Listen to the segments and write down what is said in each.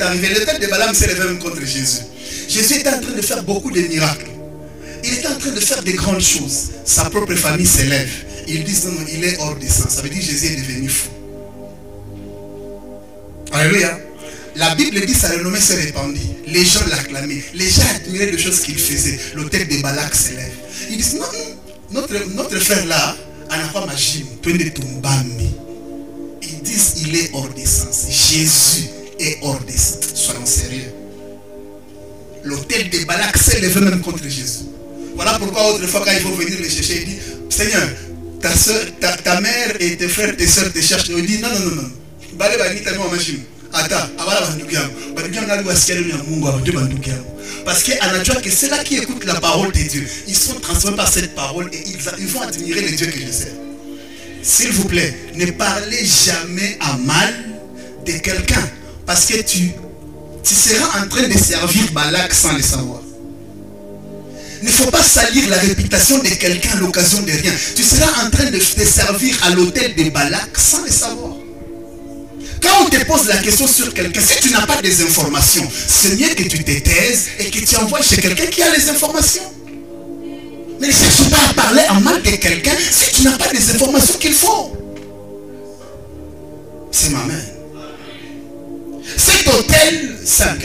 arrivé. L'autel de Balaam s'est levé même contre Jésus. Jésus était en train de faire beaucoup de miracles. Il était en train de faire des grandes choses. Sa propre famille s'élève. Ils disent non, il est hors des sens. Ça veut dire que Jésus est devenu fou. Alléluia. La Bible dit sa renommée s'est répandue. Les gens l'acclamaient. Les gens admiraient les choses qu'il faisait. L'autel de Balak s'élève. Ils disent non, notre frère là, Anakwa Majim, ils disent il est hors des sens. Jésus est hors des sens. Soyons sérieux. L'autel de Balak s'est levé même contre Jésus. Voilà pourquoi autrefois quand il faut venir les chercher, il dit Seigneur, ta mère et tes frères, tes soeurs te cherchent. Il dit non. Parce qu'il que c'est là qui écoutent la parole de Dieu. Ils sont transformés par cette parole et ils vont admirer le Dieu que je sers. S'il vous plaît, ne parlez jamais à mal de quelqu'un. Parce que tu seras en train de servir Balak sans le savoir. Il ne faut pas salir la réputation de quelqu'un à l'occasion de rien. Tu seras en train de te servir à l'autel de Balak sans le savoir. Quand on te pose la question sur quelqu'un, si tu n'as pas des informations, c'est mieux que tu te taises et que tu envoies chez quelqu'un qui a les informations. Mais ne cherche pas à parler en mal de quelqu'un si tu n'as pas les informations qu'il faut. C'est ma main. Cet autel 5,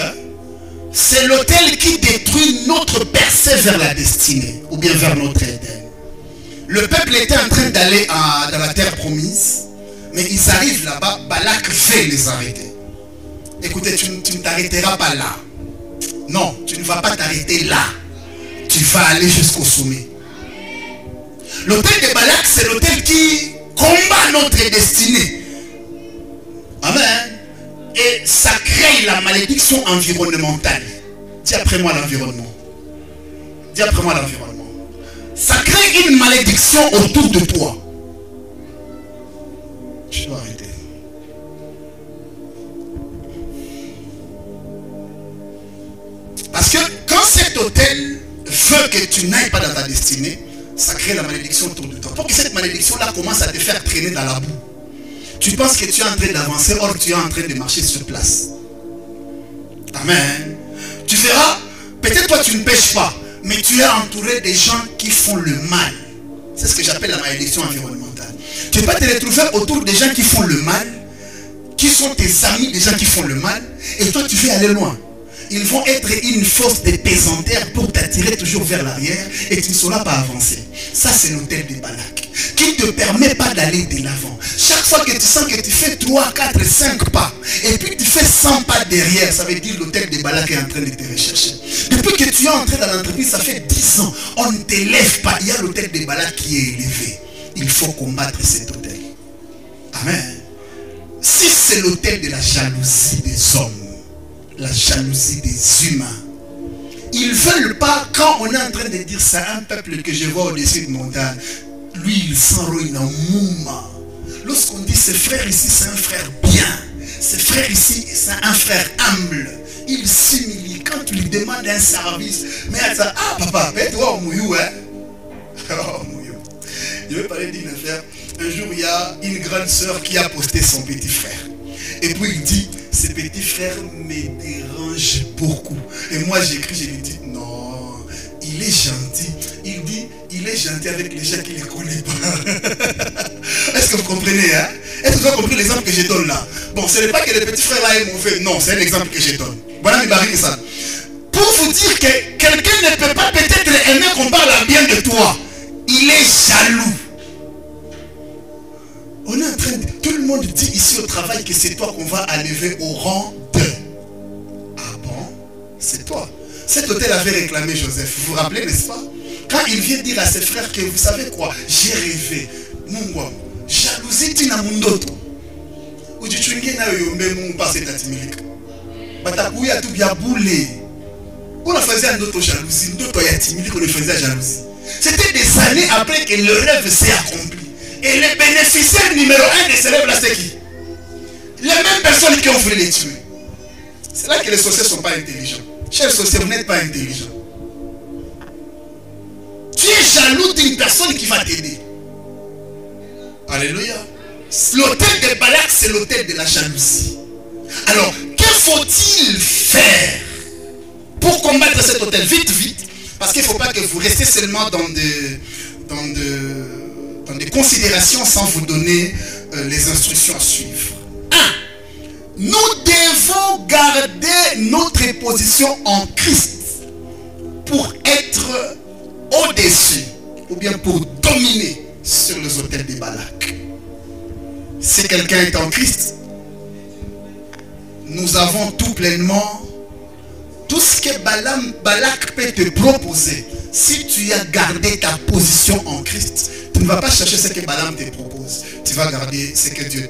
c'est l'autel qui détruit notre percée vers la destinée, ou bien vers notre Éden. Le peuple était en train d'aller dans la terre promise, mais ils arrivent là-bas, Balak veut les arrêter. Écoutez, tu ne t'arrêteras pas là. Non, tu ne vas pas t'arrêter là. Tu vas aller jusqu'au sommet. L'autel de Balak, c'est l'autel qui combat notre destinée. Amen. Et ça crée la malédiction environnementale. Dis après moi l'environnement. Dis après moi l'environnement. Ça crée une malédiction autour de toi. Je dois arrêter. Parce que quand cet autel veut que tu n'ailles pas dans ta destinée, ça crée la malédiction autour de toi. Pour que cette malédiction-là commence à te faire traîner dans la boue. Tu penses que tu es en train d'avancer, or tu es en train de marcher sur place. Amen. Tu verras, peut-être toi tu ne pêches pas, mais tu es entouré des gens qui font le mal. C'est ce que j'appelle la malédiction environnementale. Tu vas te retrouver autour des gens qui font le mal, qui sont tes amis, des gens qui font le mal, et toi tu veux aller loin. Ils vont être une force de pesanteur pour t'attirer toujours vers l'arrière et tu ne sauras pas avancer. Ça c'est l'autel de Balak qui ne te permet pas d'aller de l'avant. Chaque fois que tu sens que tu fais 3, 4, 5 pas et puis tu fais 100 pas derrière, ça veut dire l'autel de Balak est en train de te rechercher. Depuis que tu es entré dans l'entreprise, ça fait 10 ans, on ne t'élève pas. Il y a l'autel de Balak qui est élevé. Il faut combattre cet autel. Amen. Si c'est l'autel de la jalousie des hommes, la jalousie des humains, ils ne veulent pas, quand on est en train de dire ça à un peuple que je vois au-dessus de montagne, lui il s'enrouille dans mouma. Lorsqu'on dit ce frère ici c'est un frère bien, ce frère ici c'est un frère humble, il s'humilie. Quand tu lui demandes un service, mais elle dit ah papa, toi au mouillou, hein. Oh mouillou. Je vais parler d'une affaire. Un jour il y a une grande soeur qui a posté son petit frère. Et puis il dit, ce petit frère me dérange beaucoup. Et moi j'écris, je lui dis, non, il est gentil. Il dit, il est gentil avec les gens qui ne le connaissent pas. Est-ce que vous comprenez, hein? Est-ce que vous avez compris l'exemple que je donne là? Bon, ce n'est pas que le petit frère là est mauvais. Non, c'est un exemple que je donne. Voilà, ça. Pour vous dire que quelqu'un ne peut pas peut-être aimer qu'on parle bien de toi. Il est jaloux. On est en train de... Tout le monde dit ici au travail que c'est toi qu'on va élever au rang de... Ah bon? C'est toi. Cet hôtel avait réclamé Joseph. Vous vous rappelez, n'est-ce pas? Quand il vient dire à ses frères que vous savez quoi? J'ai rêvé. Mungwa. Jalousie tina mundoto. Ujichungi na yombe mungu passe tatimilika. Batakuya tu bia boulé. On a fait un autre jalousie. D'autres yatimilika on faisait jalousie. C'était des années après que le rêve s'est accompli. Et les bénéficiaires numéro 1 de ces rêves-là, c'est qui? Les mêmes personnes qui ont voulu les tuer. C'est là que les sorciers ne sont pas intelligents. Chers sorciers, vous n'êtes pas intelligents. Tu es jaloux d'une personne qui va t'aider. Alléluia. L'autel de Balak, c'est l'autel de la jalousie. Alors, qu'est-ce faut-il faire pour combattre cet hôtel? Vite, vite. Parce qu'il ne faut pas que vous restiez seulement dans des considérations sans vous donner les instructions à suivre. 1. Nous devons garder notre position en Christ pour être au-dessus ou bien pour dominer sur les autels des Balak. Si quelqu'un est en Christ, nous avons tout pleinement. Tout ce que Balak peut te proposer, si tu as gardé ta position en Christ, tu ne vas pas chercher ce que Balaam te propose. Tu vas garder ce que Dieu te